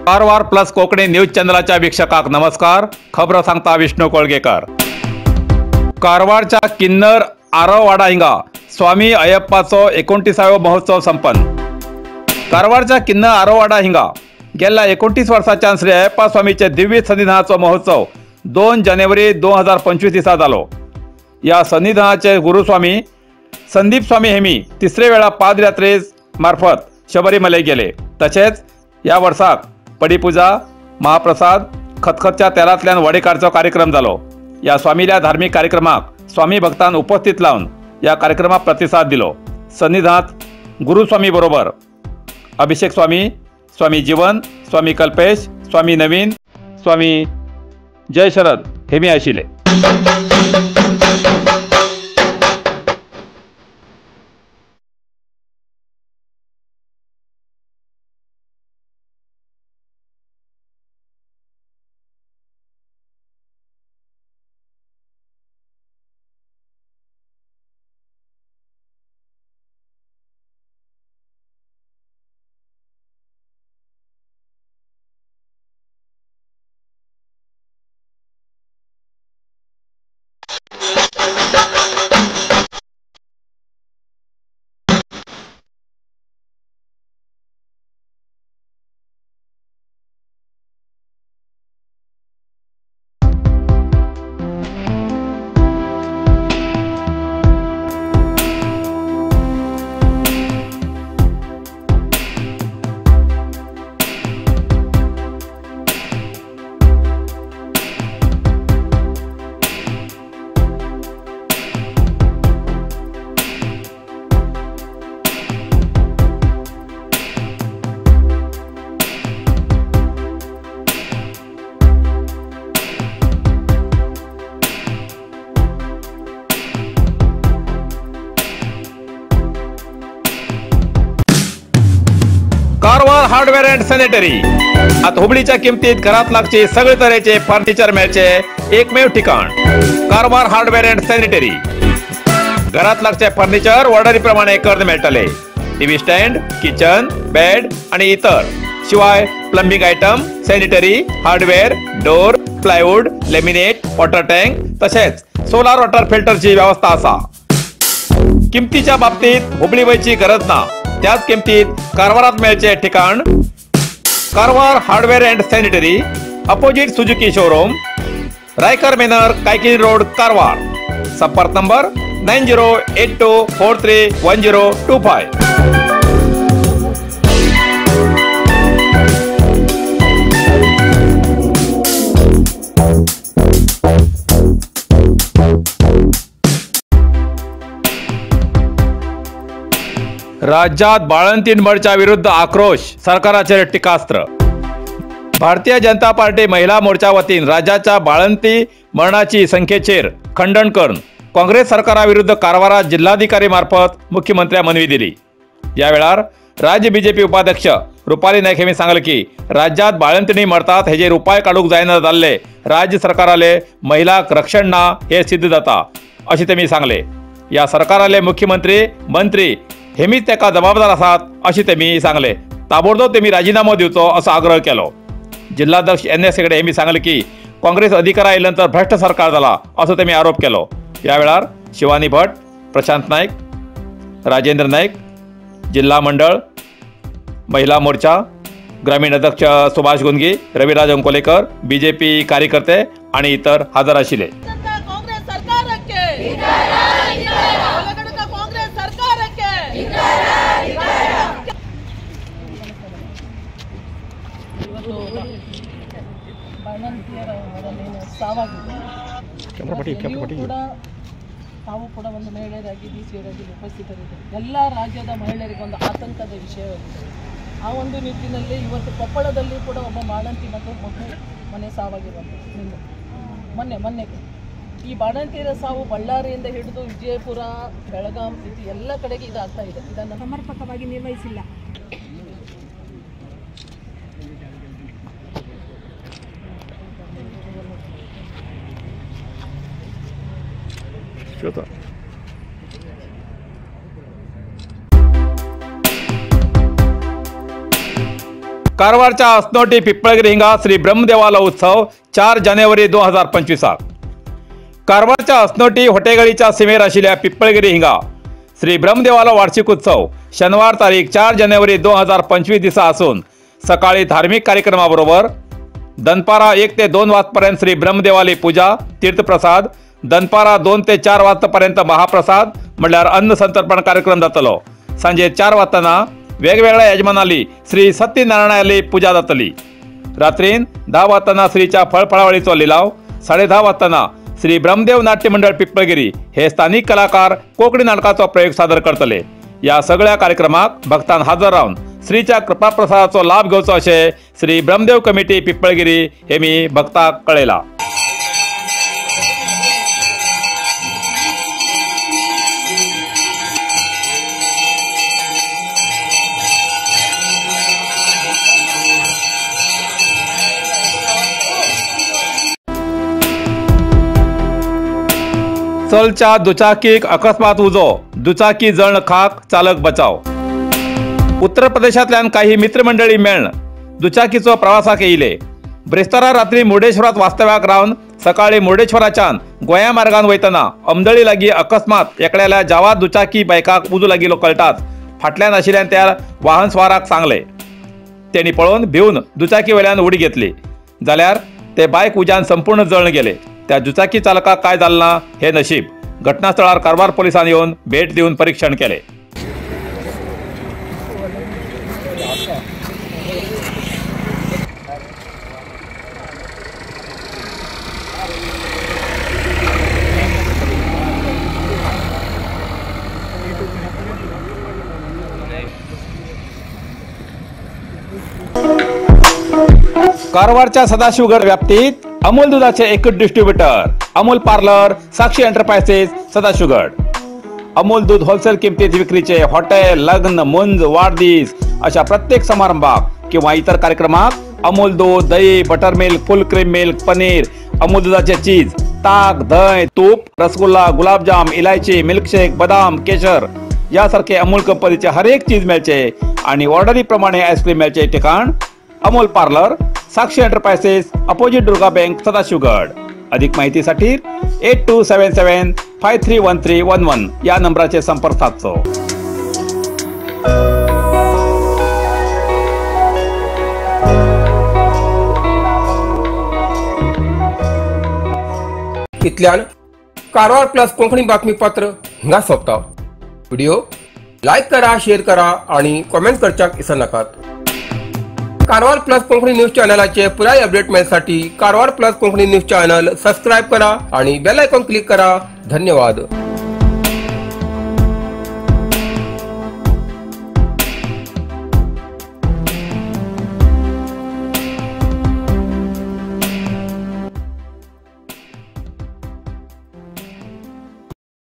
Karwar plus Konkani news चॅनलच्या वीक्षकांक नमस्कार. खबर सांगता विष्णू कोळगेकर. कारवारच्या किन्नर आरववाडा हिंगा स्वामी अय्यप्पाचो 29वा महोत्सव संपन्न. कारवारच्या किन्नर आरववाडा हिंगा गेल्या 29 वर्सांच्यान श्री अय्यप्पा स्वामीचे दिव्य सन्निधानाचो महोत्सव 2 जानेवारी 2025 दिसा जालो. या सन्निधानाचे गुरुस्वामी संदीप स्वामी हेमी तिसरे वेळा पादयात्रे मार्फत शबरीमलैक गेले. तसेच या वर्साक पडीपूजा, महाप्रसाद, खतखतच्या तेलांतल्यान वडे काडचो कार्यक्रम जालो. या स्वामील्या धार्मिक कार्यक्रमाक स्वामी भक्तान उपस्थित लावन या कार्यक्रमाक प्रतिसाद दिलो. सन्निधानात गुरुस्वामी बरोबर अभिषेक स्वामी, स्वामी जीवन, स्वामी कल्पेश, स्वामी नवीन, स्वामी जय शरद हेमी आशिले. Karwar hardware and sanitary. आता हुबळीच्या किमतीत घरात लागचे सगळे तऱ्हेचे फर्निचर मेळचे एकमेव ठिकाण कारवार हार्डवेअर अँड सॅनिटरी. घरात लागचे फर्निचर ऑर्डरी प्रमाणे कर्ज मेळटले. टीव्ही स्टँड, किचन, बेड आणि इतर. शिवाय plumbing item, sanitary, hardware, door, plywood, laminate, water tank तसेच सोलार वॉटर फिल्टरची व्यवस्था असा. किमतीच्या बाबतीत हुबळी वयची गरज ना. त्याच किमतीत कारवारात मेळचे ठिकाण Karwar hardware and sanitary, opposite Suzuki showroom, Raikar manor, Kaikini road, Karwar. संपर्क नंबर 9082431025. राज्यात बाळंतीण मरच्या विरुद्ध आक्रोश, सरकाराचे टीकास्त्र. भारतीय जनता पार्टी महिला मोर्चा वतीन राज्याच्या बाळंती मरणाची संख्येचेर खंडन करून काँग्रेस सरकाराविरुद्ध कारवारात जिल्हाधिकारी मार्फत मुख्यमंत्र्या मनवी दिली. या वेळार राज्य बीजेपी उपाध्यक्ष रुपाली नाईक हेमी सांगले की राज्यात बाळंतिणी मरतात हेजेर उपाय काडूक जायना जाल्ले राज्य सरकाराले महिलाक रक्षण ना हे सिद्ध जाता अशें तेमी सांगले. या सरकाराले मुख्यमंत्री, मंत्री हेमीच तेका जबाबदार आसात अशें तेमी सांगले. ताबडतोब तेमी राजीनामो दिवचो असो आग्रह केलो. जिल्हाध्यक्ष NS हेगडे हेमी सांगले की काँग्रेस अधिकारा आयल्यानंतर भ्रष्ट सरकार जाला असो तेमी आरोप केलो. या वेळार शिवानी भट, प्रशांत नाईक, राजेंद्र नाईक, जिल्हा मंडळ महिला मोर्चा ग्रामीण अध्यक्ष सुभाष गुंगी, रविराज अंकोलेकर, बीजेपी कार्यकर्ते आणि इतर हजर आशिले. ತಾವು ಕೂಡ ಒಂದು ಮಹಿಳೆಯರಾಗಿ BCಯರಾಗಿ ಉಪಸ್ಥಿತರಿದ್ದಾರೆ. ಎಲ್ಲ ರಾಜ್ಯದ ಮಹಿಳೆಯರಿಗೊಂದು ಆತಂಕದ ವಿಷಯವಾಗಿದೆ. ಆ ಒಂದು ನಿಟ್ಟಿನಲ್ಲಿ ಇವತ್ತು ಕೊಪ್ಪಳದಲ್ಲಿ ಕೂಡ ಒಬ್ಬ ಬಾಣಂತಿ ಮತ್ತು ಮಗು ಮನೆ ಸಾವಾಗಿರುವಂಥದ್ದು. ಮೊನ್ನೆ ಈ ಬಾಣಂತಿಯರ ಸಾವು ಬಳ್ಳಾರಿಯಿಂದ ಹಿಡಿದು ವಿಜಯಪುರ, ಬೆಳಗಾಂ ಇದು ಎಲ್ಲ ಕಡೆಗೆ ಇದಾಗ್ತಾ ಇದೆ. ಇದನ್ನು ಸಮರ್ಪಕವಾಗಿ ನಿರ್ವಹಿಸಿಲ್ಲ. कारवारच्या अस्नोटी पिंपळगिरी हिंगा श्री ब्रह्मदेवाला उत्सव 4 जानेवारी 2025 कारवारच्या अस्नोटी होटेगळीच्या सीमेर आशिल्ल्या पिंपळगिरी हिंगा श्री ब्रह्मदेवाला वार्षिक उत्सव शनिवार तारीख 4 जानेवारी 2025 दिसा असून सकाळी धार्मिक कार्यक्रमाबरोबर दनपारा 1 ते 2 वाजपर्यंत श्री ब्रह्मदेवाली पूजा तीर्थप्रसाद दनपारा 2 ते 4 वाजपर्यंत महाप्रसाद म्हणल्यार अन्न संतर्पण कार्यक्रम जातलो। सांजे 4 वाजताना वेगवेगळ्या यजमानाली श्री सत्यनारायणाली पूजा जातली। रात्रीन 10 वाजताना श्रीच्या फळफळावळीचो लिलाव 10:30 वाजताना श्री ब्रह्मदेव नाट्य मंडळ पिंपळगिरी हे स्थानिक कलाकार कोंकणी नाटकाचो प्रयोग सादर करतले। या सगळ्या कार्यक्रमाक भक्तान हजर रावन श्रीच्या कृपा प्रसादाचो लाभ घेवचो अशें श्री ब्रह्मदेव कमिटी पिंपळगिरी हेमी भक्तांक कळयला। चलच्या दुचाकीक अकस्मात उजो दुचाकी जळण खाक चालक बचाव। उत्तर प्रदेशांतल्यान काही मित्रमंडळी मेळन दुचाकीचो प्रवासाक येयले। ब्रेस्तारा रात्री मुर्डेश्वरात वास्तव्याक रावन सकाळी मुर्डेश्वराच्यान गोंया मार्गान वयतना अमदळी लागीं अकस्मात एकड्याल्या जावा दुचाकी बायकाक उजो लागिल्लो कळटाच फाटल्यान आशिल्ल्यान त्या वाहन स्वाराक सांगले। तेणी पळोवन भिवन दुचाकी वयल्यान उडी घेतली जाल्यार ते बायक उज्यान संपूर्ण जळण गेले। त्या दुचाकी चालकाक काय जालें ना हे नशीब। घटनास्थळार कारवार पोलिसांनी येवन भेट दिवन परीक्षण केले। कारवारच्या सदाशिवगड व्याप्तीत अमूल दुधाचे एकच distributor Amul parlour Sakshi enterprises Sadashivgad. Amul दूध होलसेल किमतीत विक्रीचे हॉटेल लग्न मुंज वाढदिवस अशा प्रत्येक समारंभाक किंवा इतर कार्यक्रमाक अमूल दूध दही बटर मिल्क फुल क्रीम मिल्क पनीर अमूल दुधाचे चीज ताक दही तूप रसगुल्ला गुलाबजाम इलायची मिल्कशेक बदाम केशर यासारखे अमूल कंपनीचे हर एक चीज मेळचे आणि ऑर्डरी प्रमाणे आईस्क्रीम मेळचे ठिकाण Amul parlour Sakshi enterprises opposite Durga bank Sadashivgad. अधिक माहितीसाठी 8277531311 या नंबराचे संपर्क साधचो। इतल्यान कारवार प्लस कोंकणी बातमीपत्र हिंगा सोंपता। व्हिडिओ लाईक करा शेअर करा आणि कमेंट करच्याक विसरनाकात। कारवार प्लस कोंकणी न्यूज चॅनलाचे पुराय अपडेट मेळसाठी Karwar plus Konkani news channel subscribe करा आणि बेल आयकॉन क्लिक करा। धन्यवाद।